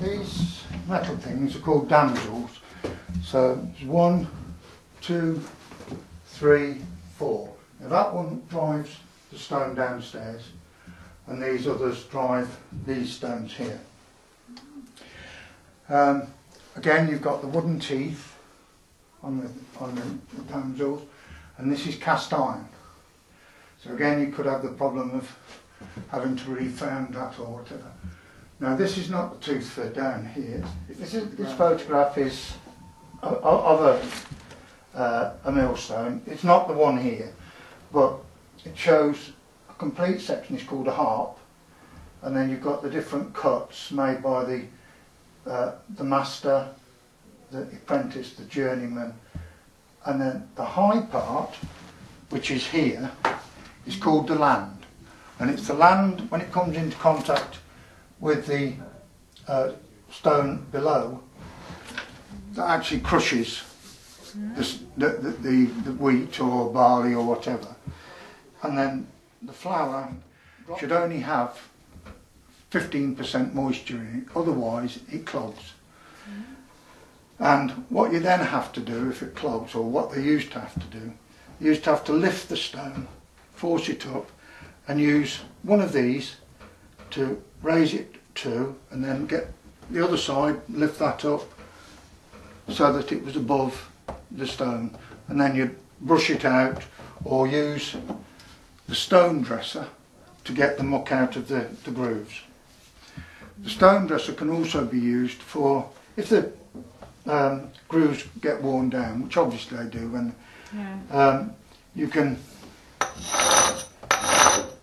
these metal things are called damsels. So it's 1, 2, 3, 4. Now that one drives the stone downstairs, and these others drive these stones here. Again, you've got the wooden teeth on the damsels, and this is cast iron. So again, you could have the problem of having to refound that or whatever. Now this is not the tooth for down here. This photograph is of a millstone. It's not the one here, but it shows a complete section. It's called a harp, and then you've got the different cuts made by the master, the apprentice, the journeyman, and then the high part, which is here, is called the land, and it's the land when it comes into contact with the stone below that actually crushes the wheat or barley or whatever, and then the flour should only have 15% moisture in it, otherwise it clogs. And what you then have to do if it clogs, or what they used to have to do, you used to have to lift the stone, force it up, and use one of these to raise it to, and then get the other side, lift that up so that it was above the stone, and then you'd brush it out or use the stone dresser to get the muck out of the grooves. The stone dresser can also be used for, if the grooves get worn down, which obviously they do, and you can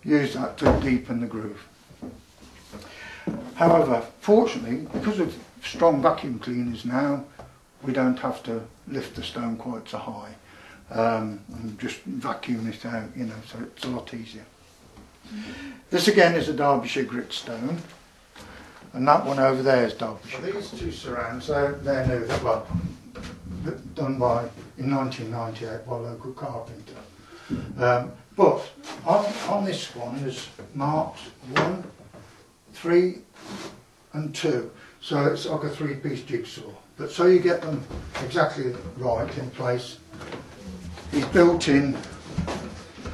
use that to deepen the groove. However, fortunately, because of strong vacuum cleaners now, we don't have to lift the stone quite so high and just vacuum it out, you know, so it's a lot easier. This again is a Derbyshire grit stone, and that one over there is Derbyshire. Well, these two surrounds, they're new, well, done in 1998 by a local carpenter. But on this one there's marks 1, 3 and 2, so it's like a 3-piece jigsaw. But so you get them exactly right in place, he's built in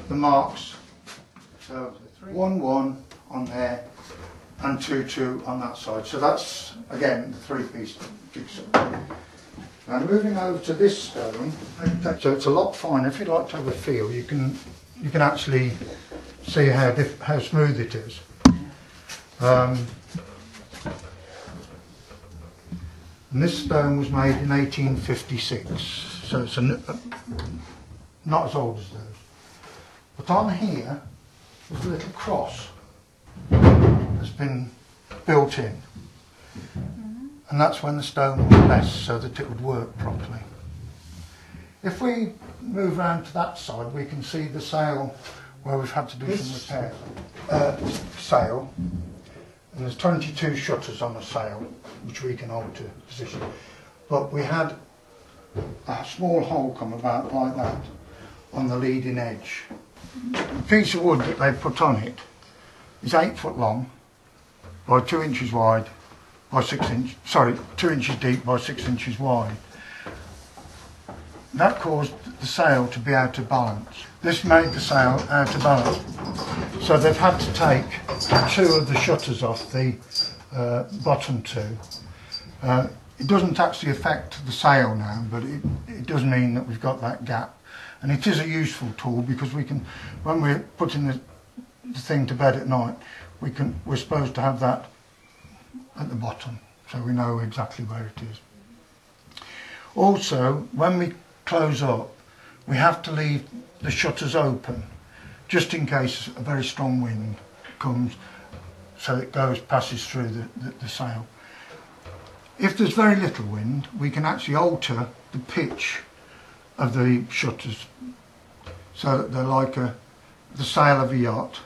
the marks, so 1, 1 on there and 2, 2 on that side. So that's again the 3-piece jigsaw. Now moving over to this stone, so it's a lot finer. If you'd like to have a feel, you can actually see how smooth it is. And this stone was made in 1856, so it's not as old as those. But on here, there's a little cross that's been built in, and that's when the stone was less, so that it would work properly. If we move round to that side, we can see the sail where we've had to do some repairs. Sail, and there's 22 shutters on a sail, which we can alter position. But we had a small hole come about like that on the leading edge. The piece of wood that they put on it is 8 foot long by 2 inches wide by 6 inches, sorry, 2 inches deep by 6 inches wide. That caused the sail to be out of balance. This made the sail out of balance. So they've had to take 2 of the shutters off the bottom 2. It doesn't actually affect the sail now, but it does mean that we've got that gap. And it is a useful tool because we can, when we're putting the thing to bed at night, we're supposed to have that at the bottom, so we know exactly where it is. Also, when we close up, we have to leave the shutters open, just in case a very strong wind comes, so it passes through the sail. If there's very little wind, we can actually alter the pitch of the shutters, so that they're like the sail of a yacht,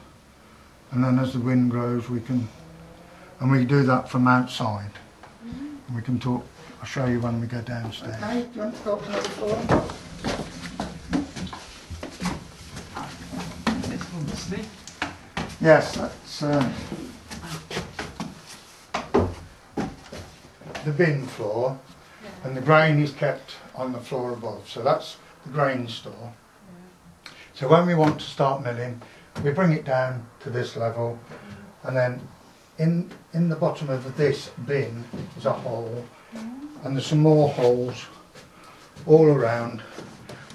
and then as the wind grows we can do that from outside. We can talk, I'll show you when we go downstairs. Okay, do you want to go up to another floor? This one, see? Yes, that's the bin floor, and the grain is kept on the floor above. So that's the grain store. So when we want to start milling, we bring it down to this level, and then in the bottom of this bin is a hole, and there's some more holes all around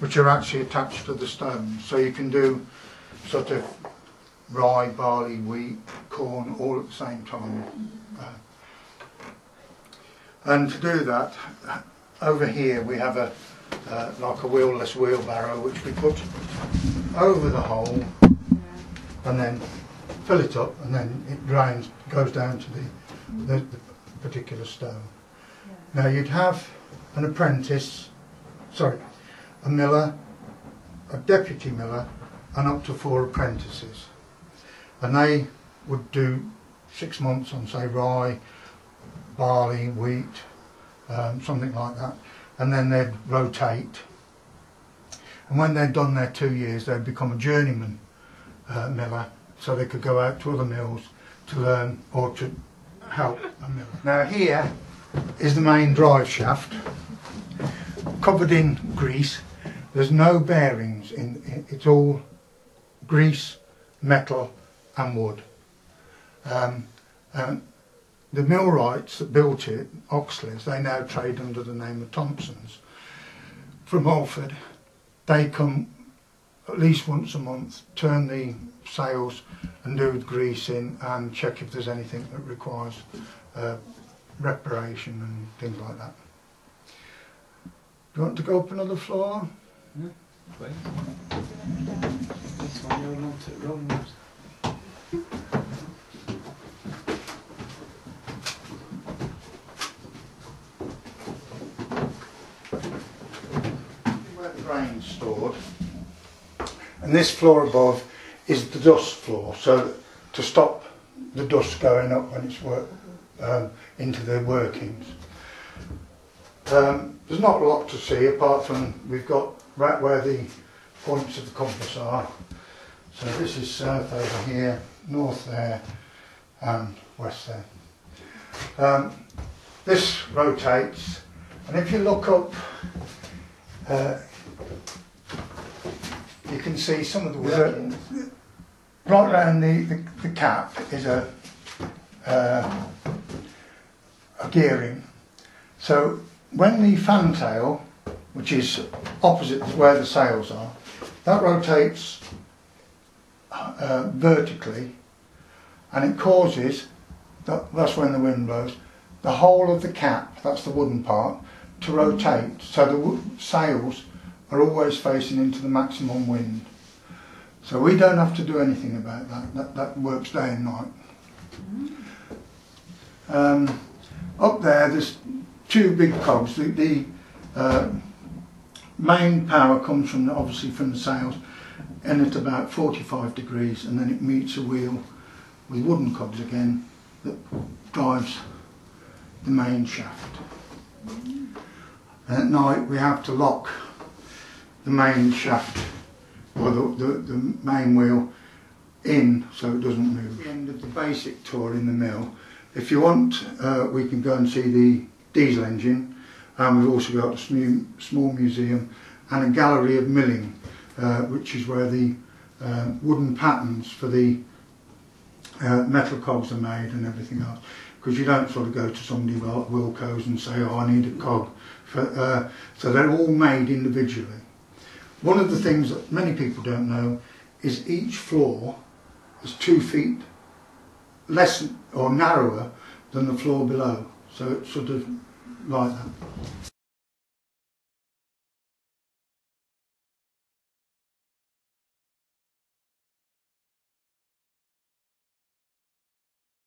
which are actually attached to the stones. So you can do sort of rye, barley, wheat, corn all at the same time. And to do that, over here we have a like a wheelless wheelbarrow which we put over the hole and then fill it up, and then it drains, goes down to the particular stone. Now you'd have an apprentice, sorry, a miller, a deputy miller, and up to 4 apprentices, and they would do 6 months on, say, rye, barley, wheat, something like that, and then they'd rotate, and when they'd done their 2 years they'd become a journeyman miller, so they could go out to other mills to learn or to help a miller. Now here is the main drive shaft, covered in grease. There's no bearings in it's all grease, metal and wood. The millwrights that built it, Oxleys, they now trade under the name of Thompsons, from Alford. They come at least once a month, turn the sails and do the grease in and check if there's anything that requires reparation and things like that. Do you want to go up another floor? Yeah, please. This one you'll want it wrong. Where the grain's stored, and this floor above is the dust floor, so to stop the dust going up when it's into the workings. There's not a lot to see apart from we've got right where the points of the compass are. So this is south over here, north there and west there. This rotates, and if you look up you can see some of the workings. Right round the cap is a gearing. So when the fantail, which is opposite where the sails are, that rotates vertically, and it causes, that's when the wind blows, the whole of the cap, that's the wooden part, to rotate, so the sails are always facing into the maximum wind. So we don't have to do anything about that, that works day and night. Up there's 2 big cogs. The main power comes from obviously from the sails, and at about 45 degrees, and then it meets a wheel with wooden cogs again that drives the main shaft. And at night we have to lock the main shaft or the main wheel in so it doesn't move. At the end of the basic tour in the mill, if you want, we can go and see the diesel engine, and we've also got a small museum and a gallery of milling, which is where the wooden patterns for the metal cogs are made and everything else, because you don't sort of go to somebody like Wilco's and say, oh, I need a cog. So they're all made individually. One of the things that many people don't know is each floor is 2 feet less or narrower than the floor below, so it's sort of like that.